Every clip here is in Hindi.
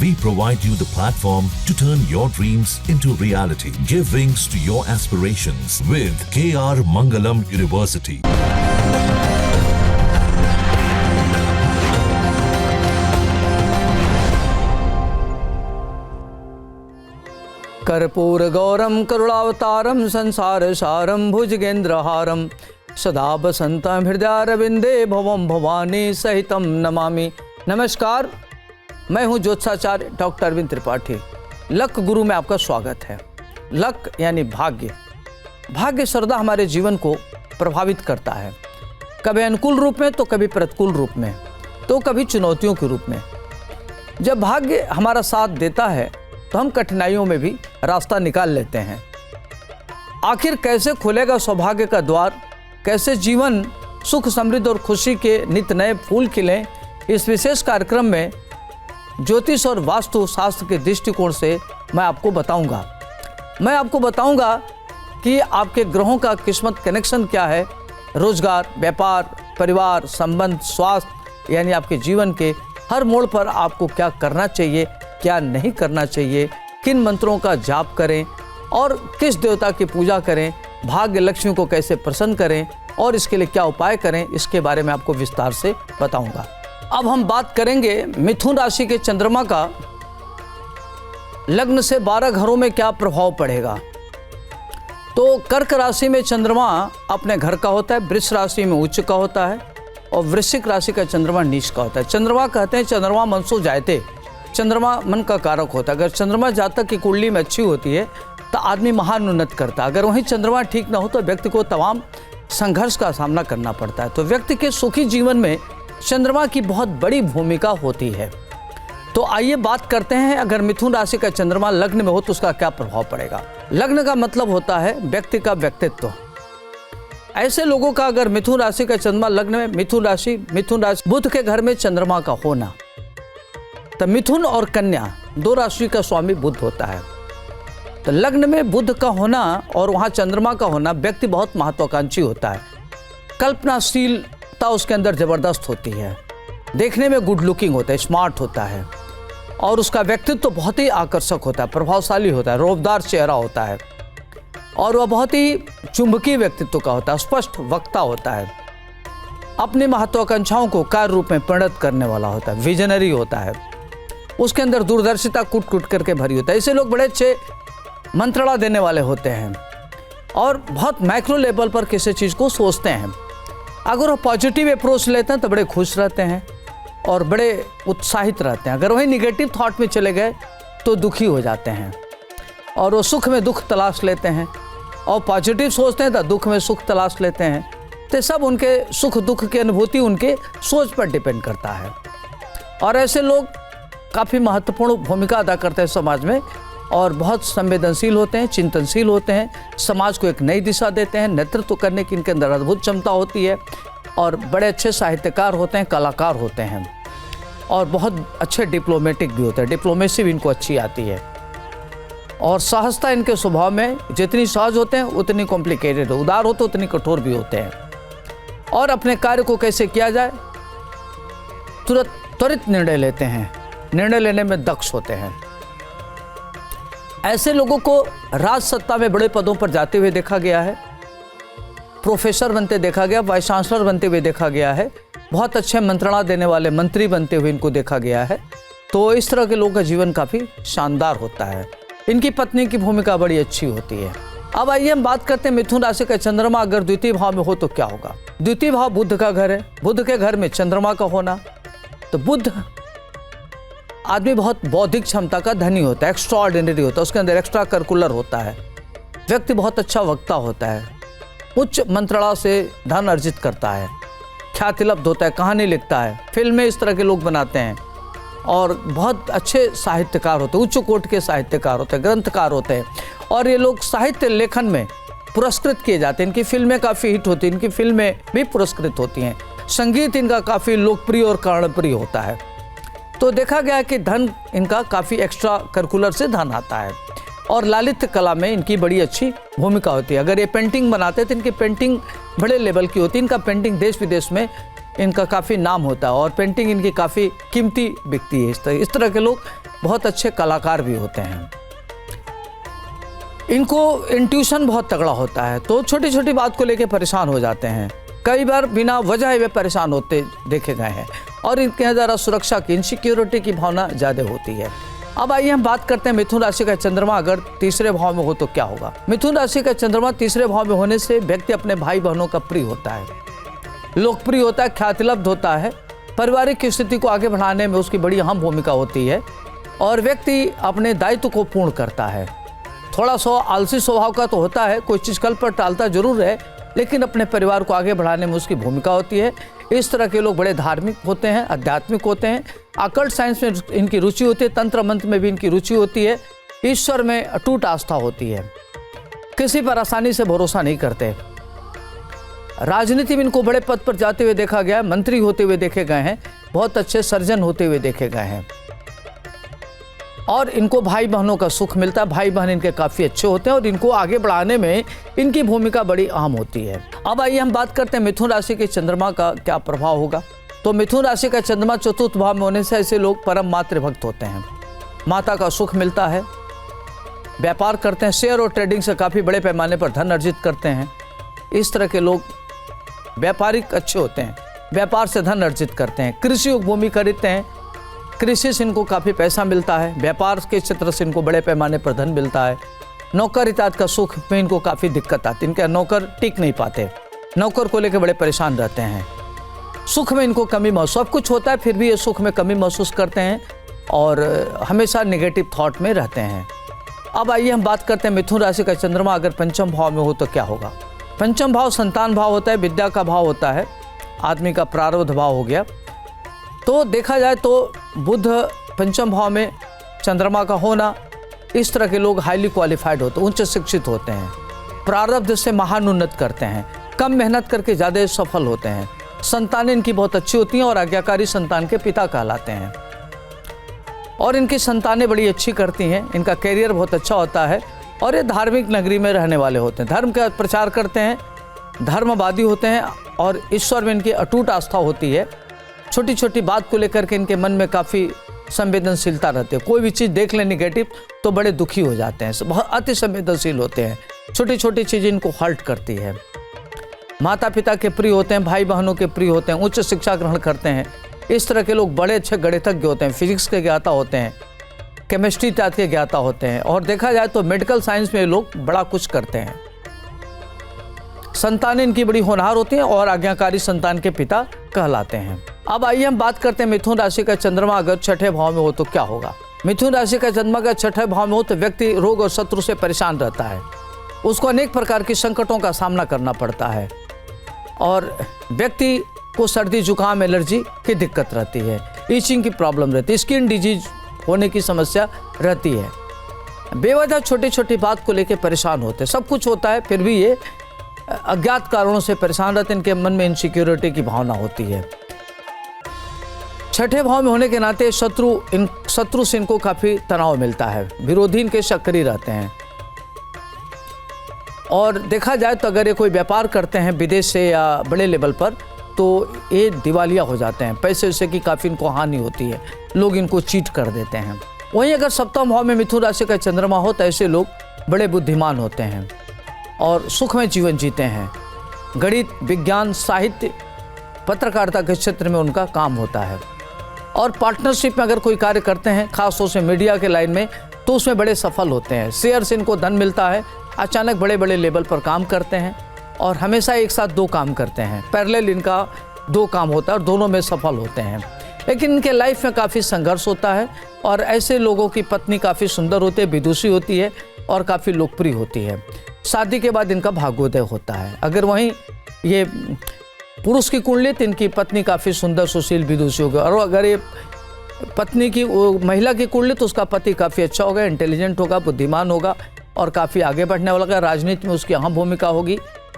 We provide you the platform to turn your dreams into reality. Give wings to your aspirations with KR Mangalam University. कर्पूरगौरं करुणावतारं संसारसारं भुजगेन्द्रहारं सदा वसन्तं हृदयारविन्दे भवं भवानी सहितं नमामि। नमस्कार, मैं हूं ज्योतिषाचार्य डॉक्टर अरविंद त्रिपाठी। लक गुरु में आपका स्वागत है। लक यानी भाग्य। भाग्य सदा हमारे जीवन को प्रभावित करता है, कभी अनुकूल रूप में तो कभी प्रतिकूल रूप में, तो कभी चुनौतियों के रूप में। जब भाग्य हमारा साथ देता है तो हम कठिनाइयों में भी रास्ता निकाल लेते हैं। आखिर कैसे खुलेगा सौभाग्य का द्वार, कैसे जीवन सुख समृद्धि और खुशी के नित नए फूल खिलें, इस विशेष कार्यक्रम में ज्योतिष और वास्तु शास्त्र के दृष्टिकोण से मैं आपको बताऊंगा। मैं आपको बताऊंगा कि आपके ग्रहों का किस्मत कनेक्शन क्या है, रोजगार, व्यापार, परिवार, संबंध, स्वास्थ्य, यानी आपके जीवन के हर मोड़ पर आपको क्या करना चाहिए, क्या नहीं करना चाहिए, किन मंत्रों का जाप करें और किस देवता की पूजा करें, भाग्य लक्ष्मी को कैसे प्रसन्न करें और इसके लिए क्या उपाय करें, इसके बारे में आपको विस्तार से बताऊंगा। अब हम बात करेंगे मिथुन राशि के चंद्रमा का लग्न से 12 घरों में क्या प्रभाव पड़ेगा। तो कर्क राशि में चंद्रमा अपने घर का होता है, वृष राशि में उच्च का होता है और वृश्चिक राशि का चंद्रमा नीच का होता है। चंद्रमा कहते हैं चंद्रमा मनसो जायते, चंद्रमा मन का कारक होता है। अगर चंद्रमा जातक की कुंडली में अच्छी होती है तो आदमी महान उन्नत करता है। अगर वहीं चंद्रमा ठीक ना हो तो व्यक्ति को तमाम संघर्ष का सामना करना पड़ता है। तो व्यक्ति के सुखी जीवन में चंद्रमा की बहुत बड़ी भूमिका होती है। तो आइए बात करते हैं, अगर मिथुन राशि का चंद्रमा लग्न में हो तो उसका क्या प्रभाव पड़ेगा। लग्न का मतलब होता है व्यक्ति का व्यक्तित्व। ऐसे लोगों का अगर मिथुन राशि का चंद्रमा लग्न में, मिथुन राशि बुध के घर में चंद्रमा का होना, तो मिथुन और कन्या 2 राशि का स्वामी बुध होता है। तो लग्न में बुध का होना और वहाँ चंद्रमा का होना, व्यक्ति बहुत महत्वाकांक्षी होता है, कल्पनाशीलता उसके अंदर जबरदस्त होती है, देखने में गुड लुकिंग होता है, स्मार्ट होता है और उसका व्यक्तित्व बहुत ही आकर्षक होता है, प्रभावशाली होता है, रौबदार चेहरा होता है और वह बहुत ही चुंबकीय व्यक्तित्व का होता है, स्पष्ट वक्ता होता है, अपनी महत्वाकांक्षाओं को कार्य रूप में परिणत करने वाला होता है, विजनरी होता है, उसके अंदर दूरदर्शिता कुट कुट करके भरी होता है। ऐसे लोग बड़े अच्छे मंत्रणा देने वाले होते हैं और बहुत माइक्रो लेवल पर किसी चीज़ को सोचते हैं। अगर वो पॉजिटिव अप्रोच लेते हैं तो बड़े खुश रहते हैं और बड़े उत्साहित रहते हैं। अगर वही निगेटिव थॉट में चले गए तो दुखी हो जाते हैं और वो सुख में दुख तलाश लेते हैं और पॉजिटिव सोचते हैं तो दुख में सुख तलाश लेते हैं। तो सब उनके सुख दुख की अनुभूति उनके सोच पर डिपेंड करता है और ऐसे लोग काफ़ी महत्वपूर्ण भूमिका अदा करते हैं समाज में और बहुत संवेदनशील होते हैं, चिंतनशील होते हैं, समाज को एक नई दिशा देते हैं, नेतृत्व करने की इनके अंदर अद्भुत क्षमता होती है और बड़े अच्छे साहित्यकार होते हैं, कलाकार होते हैं और बहुत अच्छे डिप्लोमेटिक भी होते हैं, डिप्लोमेसी भी इनको अच्छी आती है और सहजता इनके स्वभाव में, जितनी सहज होते हैं उतनी कॉम्प्लिकेटेड, उदार होते उतनी कठोर भी होते हैं और अपने कार्य को कैसे किया जाए त्वरित निर्णय लेते हैं, निर्णय लेने में दक्ष होते हैं। ऐसे लोगों को राज सत्ता में बड़े पदों पर जाते हुए देखा गया है, प्रोफेसर बनते देखा गया, वाइस चांसलर बनते हुए देखा गया है, बहुत अच्छे मंत्रणा देने वाले मंत्री बनते हुए इनको देखा गया है। तो इस तरह के लोगों का जीवन काफ़ी शानदार होता है। इनकी पत्नी की भूमिका बड़ी अच्छी होती है। अब आइए हम बात करते हैं मिथुन राशि का चंद्रमा अगर द्वितीय भाव में हो तो क्या होगा। द्वितीय भाव बुध का घर है, बुध के घर में चंद्रमा का होना, तो बुध आदमी बहुत बौद्धिक क्षमता का धनी होता है, एक्स्ट्रा ऑर्डिनरी होता है, उसके अंदर एक्स्ट्रा करिकुलर होता है, व्यक्ति बहुत अच्छा वक्ता होता है, उच्च मंत्रणा से धन अर्जित करता है, ख्याति लब्ध होता है, कहानी लिखता है, फिल्में इस तरह के लोग बनाते हैं और बहुत अच्छे साहित्यकार होते हैं, उच्च कोटि के साहित्यकार होते हैं, ग्रंथकार होते हैं और ये लोग साहित्य लेखन में पुरस्कृत किए जाते हैं। इनकी फिल्में काफ़ी हिट होती हैं, इनकी फिल्में भी पुरस्कृत होती हैं, संगीत इनका काफ़ी लोकप्रिय और कर्णप्रिय होता है। तो देखा गया कि धन इनका काफ़ी एक्स्ट्रा करिकुलर से धन आता है और लालित्य कला में इनकी बड़ी अच्छी भूमिका होती है। अगर ये पेंटिंग बनाते हैं तो इनकी पेंटिंग बड़े लेवल की होती है, इनका पेंटिंग देश विदेश में इनका काफ़ी नाम होता है और पेंटिंग इनकी काफ़ी कीमती बिकती है। इस तरह के लोग बहुत अच्छे कलाकार भी होते हैं। इनको इंट्यूशन बहुत तगड़ा होता है, तो छोटी छोटी बात को लेकर परेशान हो जाते हैं। कई बार बिना वजह वे परेशान होते देखे गए हैं और इनके यहाँ ज़रा सुरक्षा की, इनसिक्योरिटी की भावना ज़्यादा होती है। अब आइए हम बात करते हैं मिथुन राशि का चंद्रमा अगर तीसरे भाव में हो तो क्या होगा। मिथुन राशि का चंद्रमा तीसरे भाव में होने से व्यक्ति अपने भाई बहनों का प्रिय होता है, लोकप्रिय होता है, ख्यातिलब्ध होता है। पारिवारिक स्थिति को आगे बढ़ाने में उसकी बड़ी अहम भूमिका होती है और व्यक्ति अपने दायित्व को पूर्ण करता है। थोड़ा सा आलसी स्वभाव का तो होता है, कोई चीज़ कल पर टालता जरूर है, लेकिन अपने परिवार को आगे बढ़ाने में उसकी भूमिका होती है। इस तरह के लोग बड़े धार्मिक होते हैं, आध्यात्मिक होते हैं, अकल्ट साइंस में इनकी रुचि होती है, तंत्र मंत्र में भी इनकी रुचि होती है, ईश्वर में अटूट आस्था होती है, किसी पर आसानी से भरोसा नहीं करते। राजनीति में इनको बड़े पद पर जाते हुए देखा गया है, मंत्री होते हुए देखे गए हैं, बहुत अच्छे सर्जन होते हुए देखे गए हैं और इनको भाई बहनों का सुख मिलता है। भाई बहन इनके काफ़ी अच्छे होते हैं और इनको आगे बढ़ाने में इनकी भूमिका बड़ी अहम होती है। अब आइए हम बात करते हैं मिथुन राशि के चंद्रमा का क्या प्रभाव होगा। तो मिथुन राशि का चंद्रमा चतुर्थ भाव में होने से ऐसे लोग परम मातृभक्त होते हैं, माता का सुख मिलता है, व्यापार करते हैं, शेयर और ट्रेडिंग से काफ़ी बड़े पैमाने पर धन अर्जित करते हैं। इस तरह के लोग व्यापारिक अच्छे होते हैं, व्यापार से धन अर्जित करते हैं, कृषि भूमि खरीदते हैं, कृषि से इनको काफ़ी पैसा मिलता है, व्यापार के क्षेत्र से इनको बड़े पैमाने पर धन मिलता है। नौकर इत्यादि का सुख में इनको काफ़ी दिक्कत आती है, इनके नौकर टिक नहीं पाते, नौकर को लेकर बड़े परेशान रहते हैं, सुख में इनको कमी महसूस, सब कुछ होता है फिर भी ये सुख में कमी महसूस करते हैं और हमेशा नेगेटिव थॉट में रहते हैं। अब आइए हम बात करते हैं मिथुन राशि का चंद्रमा अगर पंचम भाव में हो तो क्या होगा। पंचम भाव संतान भाव होता है, विद्या का भाव होता है, आदमी का प्रारब्ध भाव हो गया। तो देखा जाए तो बुध पंचम भाव में चंद्रमा का होना, इस तरह के लोग हाईली क्वालिफाइड होते हैं, उच्च शिक्षित होते हैं, प्रारब्ध से महान उन्नत करते हैं, कम मेहनत करके ज़्यादा सफल होते हैं, संतानें इनकी बहुत अच्छी होती हैं और आज्ञाकारी संतान के पिता कहलाते हैं और इनकी संतानें बड़ी अच्छी करती हैं, इनका कैरियर बहुत अच्छा होता है और ये धार्मिक नगरी में रहने वाले होते हैं, धर्म का प्रचार करते हैं, धर्मवादी होते हैं और ईश्वर में इनकी अटूट आस्था होती है। छोटी छोटी बात को लेकर के इनके मन में काफ़ी संवेदनशीलता रहती है, कोई भी चीज़ देख लें निगेटिव तो बड़े दुखी हो जाते हैं, बहुत अति संवेदनशील होते हैं, छोटी छोटी चीज़ें इनको हर्ट करती है। माता पिता के प्रिय होते हैं, भाई बहनों के प्रिय होते हैं, उच्च शिक्षा ग्रहण करते हैं। इस तरह के लोग बड़े अच्छे गणितज्ञ होते हैं, फिजिक्स के ज्ञाता होते हैं, केमिस्ट्री इत्यादि के ज्ञाता होते हैं और देखा जाए तो मेडिकल साइंस में लोग बड़ा कुछ करते हैं। संतानें इनकी बड़ी होनहार होती हैं और आज्ञाकारी संतान के पिता कहलाते हैं। अब आइए हम बात करते हैं मिथुन राशि का चंद्रमा अगर छठे भाव में हो तो क्या होगा। मिथुन राशि का चंद्रमा का छठे भाव में हो तो व्यक्ति रोग और शत्रु से परेशान रहता है, उसको अनेक प्रकार की संकटों का सामना करना पड़ता है और व्यक्ति को सर्दी जुकाम एलर्जी की दिक्कत रहती है, ईचिंग की प्रॉब्लम रहती है, स्किन डिजीज होने की समस्या रहती है। बेवजह छोटी छोटी बात को लेकर परेशान होते हैं, सब कुछ होता है फिर भी ये अज्ञात कारणों से परेशान रहते हैं, इनके मन में इनसिक्योरिटी की भावना होती है। छठे भाव में होने के नाते शत्रु से इनको काफ़ी तनाव मिलता है, विरोधी इनके सक्रिय रहते हैं और देखा जाए तो अगर ये कोई व्यापार करते हैं विदेश से या बड़े लेवल पर तो ये दिवालिया हो जाते हैं, पैसे वैसे की काफ़ी इनको हानि होती है, लोग इनको चीट कर देते हैं। वहीं अगर सप्तम भाव में मिथुन राशि का चंद्रमा हो तो ऐसे लोग बड़े बुद्धिमान होते हैं और सुखमय जीवन जीते हैं। गणित, विज्ञान, साहित्य, पत्रकारिता के क्षेत्र में उनका काम होता है और पार्टनरशिप में अगर कोई कार्य करते हैं खासतौर से मीडिया के लाइन में तो उसमें बड़े सफल होते हैं। शेयर से इनको धन मिलता है, अचानक बड़े बड़े लेवल पर काम करते हैं और हमेशा एक साथ दो काम करते हैं, पैरेलल इनका दो काम होता है और दोनों में सफल होते हैं। लेकिन इनके लाइफ में काफ़ी संघर्ष होता है और ऐसे लोगों की पत्नी काफ़ी सुंदर होती है, विदुषी होती है और काफ़ी लोकप्रिय होती है। शादी के बाद इनका भाग्योदय होता है। अगर वहीं ये पुरुष की कुंडली तो इनकी पत्नी काफ़ी सुंदर सुशील विदुषी होगी और अगर ये पत्नी की महिला की कुंडली तो उसका पति काफ़ी अच्छा होगा, इंटेलिजेंट होगा, बुद्धिमान होगा और काफ़ी आगे बढ़ने वाला होगा। राजनीति में उसकी अहम भूमिका होगी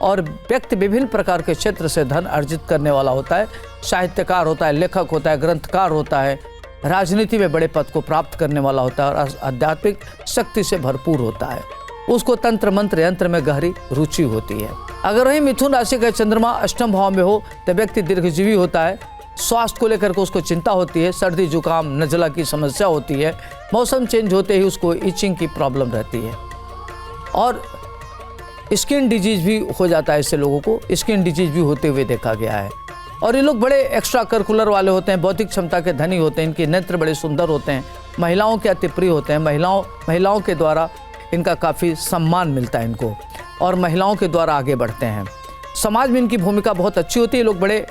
और व्यक्ति विभिन्न प्रकार के क्षेत्र से धन अर्जित करने वाला होता है, साहित्यकार होता है, लेखक होता है, ग्रंथकार होता है, राजनीति में बड़े पद को प्राप्त करने वाला होता है और आध्यात्मिक शक्ति से भरपूर होता है। उसको तंत्र मंत्र यंत्र में गहरी रुचि होती है। अगर वही मिथुन राशि का चंद्रमा अष्टम भाव में हो तो व्यक्ति दीर्घजीवी होता है। स्वास्थ्य को लेकर के उसको चिंता होती है, सर्दी जुकाम नज़ला की समस्या होती है, मौसम चेंज होते ही उसको इचिंग की प्रॉब्लम रहती है और स्किन डिजीज भी हो जाता है। ऐसे लोगों को स्किन डिजीज भी होते हुए देखा गया है। और ये लोग बड़े एक्स्ट्रा करिकुलर वाले होते हैं, बौद्धिक क्षमता के धनी होते हैं, इनके नेत्र बड़े सुंदर होते हैं, महिलाओं के अति प्रिय होते हैं, महिलाओं के द्वारा इनका काफ़ी सम्मान मिलता है इनको और महिलाओं के द्वारा आगे बढ़ते हैं। समाज में इनकी भूमिका बहुत अच्छी होती है। लोग बड़े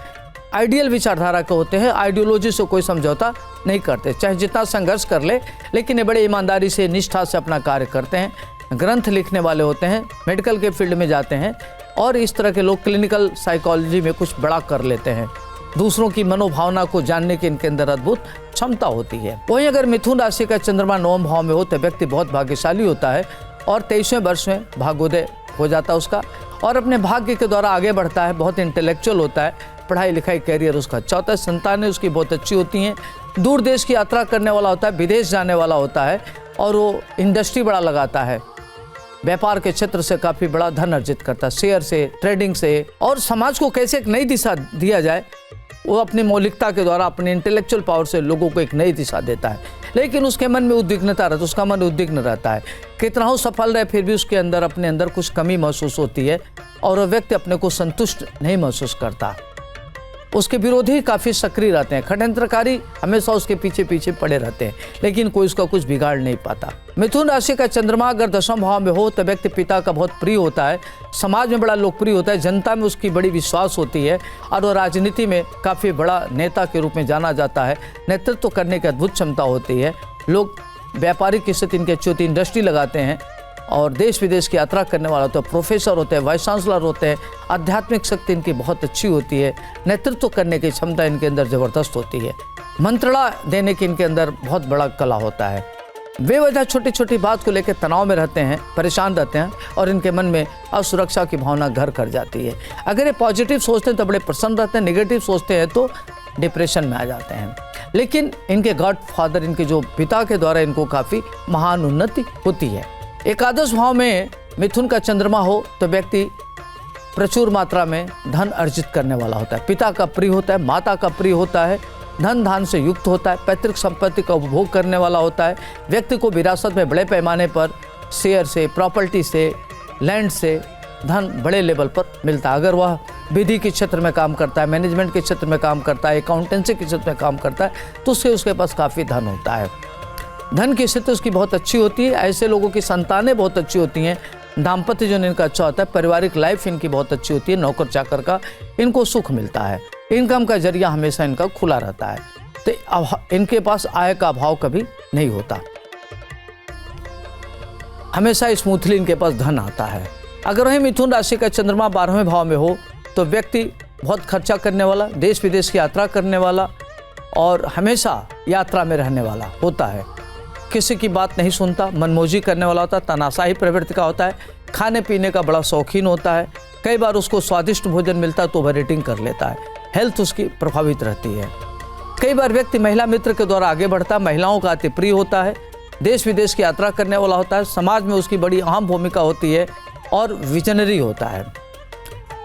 आइडियल विचारधारा के होते हैं, आइडियोलॉजी से कोई समझौता नहीं करते, चाहे जितना संघर्ष कर ले, लेकिन ये बड़े ईमानदारी से निष्ठा से अपना कार्य करते हैं। ग्रंथ लिखने वाले होते हैं, मेडिकल के फील्ड में जाते हैं और इस तरह के लोग क्लिनिकल साइकोलॉजी में कुछ बड़ा कर लेते हैं। दूसरों की मनोभावना को जानने की इनके अंदर अद्भुत क्षमता होती है। वहीं अगर मिथुन राशि का चंद्रमा नवम भाव में हो तो व्यक्ति बहुत भाग्यशाली होता है और 23वें वर्ष में भाग्योदय हो जाता है उसका और अपने भाग्य के द्वारा आगे बढ़ता है। बहुत इंटेलेक्चुअल होता है, पढ़ाई लिखाई कैरियर उसका अच्छा होता है, संतानें उसकी बहुत अच्छी होती हैं, दूर देश की यात्रा करने वाला होता है, विदेश जाने वाला होता है और वो इंडस्ट्री बड़ा लगाता है, व्यापार के क्षेत्र से काफ़ी बड़ा धन अर्जित करता है, शेयर से, ट्रेडिंग से। और समाज को कैसे एक नई दिशा दिया जाए वो अपनी मौलिकता के द्वारा, अपने इंटेलेक्चुअल पावर से लोगों को एक नई दिशा देता है। लेकिन उसके मन में उद्विग्नता रहती है, उसका मन उद्विग्न रहता है, कितना हो सफल रहे फिर भी उसके अंदर अपने अंदर कुछ कमी महसूस होती है और वह व्यक्ति अपने को संतुष्ट नहीं महसूस करता। उसके विरोधी काफ़ी सक्रिय रहते हैं, षड्यंत्रकारी हमेशा उसके पीछे पीछे पड़े रहते हैं, लेकिन कोई उसका कुछ बिगाड़ नहीं पाता। मिथुन राशि का चंद्रमा अगर दशम भाव में हो तो व्यक्ति पिता का बहुत प्रिय होता है, समाज में बड़ा लोकप्रिय होता है, जनता में उसकी बड़ी विश्वास होती है और वह राजनीति में काफ़ी बड़ा नेता के रूप में जाना जाता है। नेतृत्व करने की अद्भुत क्षमता होती है। लोग व्यापारिक स्थिति इनकी अच्छी होती है, इंडस्ट्री लगाते हैं और देश विदेश की यात्रा करने वाला होता है, प्रोफेसर होते हैं, वाइस चांसलर होते हैं, आध्यात्मिक शक्ति इनकी बहुत अच्छी होती है, नेतृत्व करने की क्षमता इनके अंदर ज़बरदस्त होती है, मंत्रणा देने की इनके अंदर बहुत बड़ा कला होता है। बेवजह छोटी छोटी बात को लेकर तनाव में रहते हैं, परेशान रहते हैं और इनके मन में असुरक्षा की भावना घर कर जाती है। अगर ये पॉजिटिव सोचते हैं तो बड़े प्रसन्न रहते हैं, नेगेटिव सोचते हैं तो डिप्रेशन में आ जाते हैं। लेकिन इनके गॉड फादर, इनके जो पिता के द्वारा इनको काफ़ी महान उन्नति होती है। एकादश भाव में मिथुन का चंद्रमा हो तो व्यक्ति प्रचुर मात्रा में धन अर्जित करने वाला होता है, पिता का प्रिय होता है, माता का प्रिय होता है, धन धान से युक्त होता है, पैतृक संपत्ति का उपभोग करने वाला होता है। व्यक्ति को विरासत में बड़े पैमाने पर शेयर से, प्रॉपर्टी से, लैंड से धन बड़े लेवल पर मिलता है। अगर वह विधि के क्षेत्र में काम करता है, मैनेजमेंट के क्षेत्र में काम करता है, अकाउंटेंसी के क्षेत्र में काम करता है तो उसके पास काफ़ी धन होता है। धन की स्थिति उसकी बहुत अच्छी होती है। ऐसे लोगों की संतानें बहुत अच्छी होती हैं, दाम्पत्य जो इनका अच्छा होता है, पारिवारिक लाइफ इनकी बहुत अच्छी होती है, नौकर चाकर का इनको सुख मिलता है, इनकम का जरिया हमेशा इनका खुला रहता है, तो इनके पास आय का अभाव कभी नहीं होता, हमेशा स्मूथली इनके पास धन आता है। अगर वही मिथुन राशि का चंद्रमा 12वें भाव में हो तो व्यक्ति बहुत खर्चा करने वाला, देश विदेश की यात्रा करने वाला और हमेशा यात्रा में रहने वाला होता है, किसी की बात नहीं सुनता, मनमौजी करने वाला होता है, तनाशाही प्रवृत्ति का होता है, खाने पीने का बड़ा शौकीन होता है, कई बार उसको स्वादिष्ट भोजन मिलता है तो ओवर ईटिंग कर लेता है, हेल्थ उसकी प्रभावित रहती है। कई बार व्यक्ति महिला मित्र के द्वारा आगे बढ़ता है, महिलाओं का अति प्रिय होता है, देश विदेश की यात्रा करने वाला होता है, समाज में उसकी बड़ी अहम भूमिका होती है और विजनरी होता है,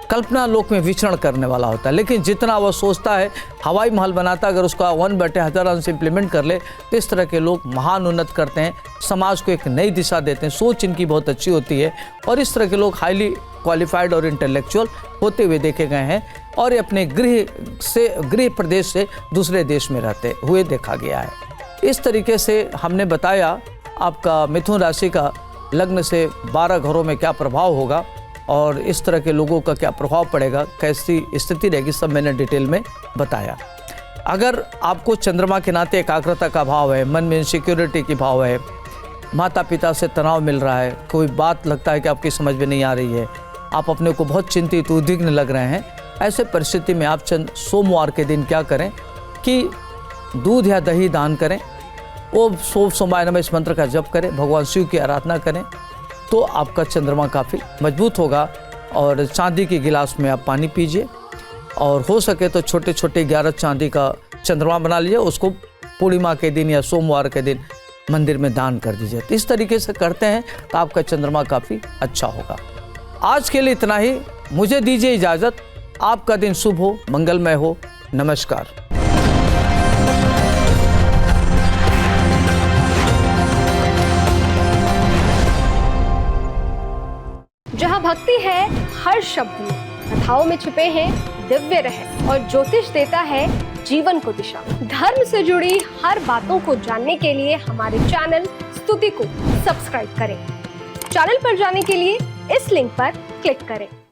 कल्पना लोक में विचरण करने वाला होता है। लेकिन जितना वह सोचता है हवाई महल बनाता है, अगर उसका 1/1000 अंश इम्प्लीमेंट कर ले तो इस तरह के लोग महान उन्नत करते हैं, समाज को एक नई दिशा देते हैं, सोच इनकी बहुत अच्छी होती है और इस तरह के लोग हाईली क्वालिफाइड और इंटेलेक्चुअल होते हुए देखे गए हैं और ये अपने गृह प्रदेश से दूसरे देश में रहते हुए देखा गया है। इस तरीके से हमने बताया आपका मिथुन राशि का लग्न से 12 घरों में क्या प्रभाव होगा और इस तरह के लोगों का क्या प्रभाव पड़ेगा, कैसी स्थिति रहेगी, सब मैंने डिटेल में बताया। अगर आपको चंद्रमा के नाते एकाग्रता का भाव है, मन में इनसिक्योरिटी की भाव है, माता पिता से तनाव मिल रहा है, कोई बात लगता है कि आपकी समझ में नहीं आ रही है, आप अपने को बहुत चिंतित उद्विग्न लग रहे हैं, ऐसे परिस्थिति में आप सोमवार के दिन क्या करें कि दूध या दही दान करें, ओम सोमाय नमः इस मंत्र का जप करें, भगवान शिव की आराधना करें तो आपका चंद्रमा काफ़ी मजबूत होगा। और चांदी के गिलास में आप पानी पीजिए और हो सके तो छोटे छोटे 11 चांदी का चंद्रमा बना लीजिए, उसको पूर्णिमा के दिन या सोमवार के दिन मंदिर में दान कर दीजिए। तो इस तरीके से करते हैं तो आपका चंद्रमा काफ़ी अच्छा होगा। आज के लिए इतना ही, मुझे दीजिए इजाज़त। आपका दिन शुभ हो, मंगलमय हो। नमस्कार। जहाँ भक्ति है हर शब्द में, कथाओं में छिपे हैं दिव्य रहस्य, और ज्योतिष देता है जीवन को दिशा। धर्म से जुड़ी हर बातों को जानने के लिए हमारे चैनल स्तुति को सब्सक्राइब करें। चैनल पर जाने के लिए इस लिंक पर क्लिक करें।